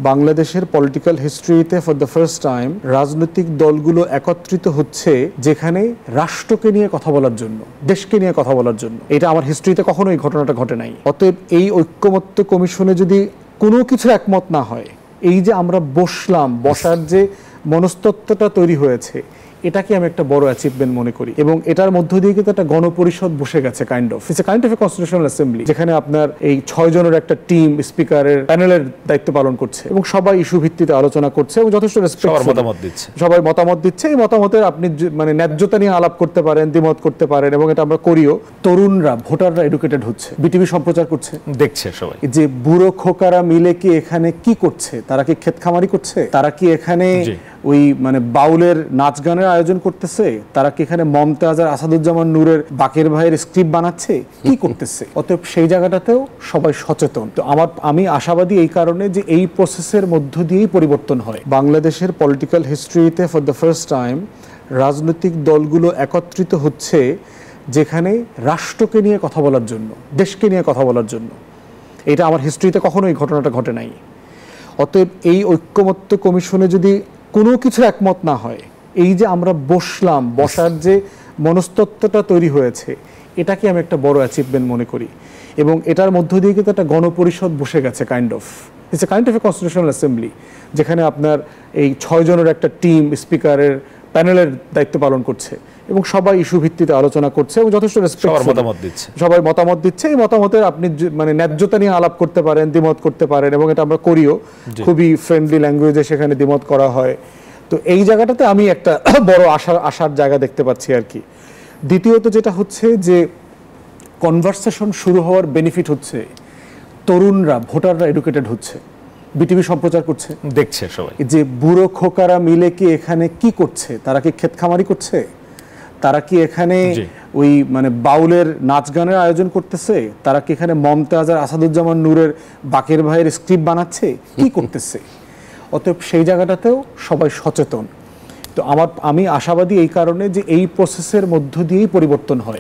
বাংলাদেশের পলিটিক্যাল হিস্ট্রিতে for the first time রাজনৈতিক দলগুলো একত্রিত হচ্ছে যেখানে রাষ্ট্রকে নিয়ে কথা বলার জন্য, দেশকে নিয়ে কথা বলার জন্য। এটা আমার হিস্ট্রিতে কখনো এই ঘটনাটা ঘটে নাই। অতএব এই ঐক্যমত্য কমিশনে যদি কোনো কিছু একমত না হয়, এই যে আমরা বসার যে মনস্তত্ত্বটা তৈরি হয়েছে, এটাকে আমি একটা বড় অ্যাচিভমেন্ট মনে করি। এবং এটার মধ্য দিয়ে কিন্তু একটা গণপরিষদ বসে গেছে, kind of A constitutional assembly, যেখানে আপনার এই 6 জনের একটা টিম স্পিকারের প্যানেলের দায়িত্ব পালন করছে এবং সবাই ইস্যু ভিত্তিতে আলোচনা করছে এবং যথেষ্ট সবাই মতামত দিচ্ছে। এই মতামতের আপনি মানে ন্যায্যতা নিয়ে আলাপ করতে পারেন, দ্বিমত করতে পারেন, এবং এটা আমরা করিও। তরুণরা, ভোটাররা এডুকেটেড হচ্ছে, বিটিভি সম্প্রচার করছে, দেখছে সবাই যে বুড়ো খোকারা মিলে কি এখানে কি করছে, তারা কি ক্ষেত খামারি করছে, তারা কি এখানে ওই মানে বাউলের নাচ গানের আয়োজন করতেছে, তারা কি এখানে মমতাজ আর আসাদুজ্জামান নূরের বাকের ভাইয়ের স্ক্রিপ্ট বানাচ্ছে, কি করতেছে। অতএব সেই জায়গাটাতেও সবাই সচেতন। তো আমি আশাবাদী এই কারণে যে এই প্রসেসের মধ্য দিয়েই পরিবর্তন হয়। বাংলাদেশের পলিটিক্যাল হিস্ট্রিতে ফর দ্য ফার্স্ট টাইম রাজনৈতিক দলগুলো একত্রিত হচ্ছে যেখানে রাষ্ট্রকে নিয়ে কথা বলার জন্য, দেশকে নিয়ে কথা বলার জন্য। এটা আমার হিস্ট্রিতে কখনো এই ঘটনাটা ঘটে নাই। অতএব এই ঐক্যমত্য কমিশনে যদি কোনো কিছু একমত না হয়, এই যে আমরা বসার যে মনস্তত্ত্বটা তৈরি হয়েছে, এটাকে আমি একটা বড় অ্যাচিভমেন্ট মনে করি। এবং এটার মধ্য দিয়ে কিন্তু একটা গণপরিষদ বসে গেছে, kind of A constitutional assembly, যেখানে আপনার এই 6 জনের একটা টিম স্পিকারের প্যানেলের দায়িত্ব পালন করছে এবং সবাই ইস্যু ভিত্তিতে আলোচনা করছে এবং যথেষ্ট সবাই মতামত দিচ্ছে। এই মতামতের আপনি মানে ন্যায্যতা নিয়ে আলাপ করতে পারেন, দ্বিমত করতে পারেন, এবং এটা আমরা করিও। খুবই ফ্রেন্ডলি ল্যাঙ্গুয়েজে সেখানে দ্বিমত করা হয়। তো এই জায়গাটাতে আমি একটা বড় আশার জায়গা দেখতে পাচ্ছি আর কি। দ্বিতীয়ত যেটা হচ্ছে যে কনভারসেশন শুরু হওয়ার বেনিফিট হচ্ছে তরুণরা, ভোটাররা এডুকেটেড হচ্ছে, বিটিভি সম্প্রচার করছে, দেখছে সবাই যে বুড়ো খোকারা মিলে কি এখানে কি করছে, তারা কি ক্ষেত খামারি করছে, তারা কি এখানে ওই মানে বাউলের নাচ গানের আয়োজন করতেছে, তারা কি এখানে মমতাজ আর আসাদুজ্জামান নূরের বাকের ভাইয়ের স্ক্রিপ্ট বানাচ্ছে, কি করতেছে। অতএব সেই জায়গাটাতেও সবাই সচেতন। তো আমি আশাবাদী এই কারণে যে এই প্রসেসের মধ্য দিয়েই পরিবর্তন হয়।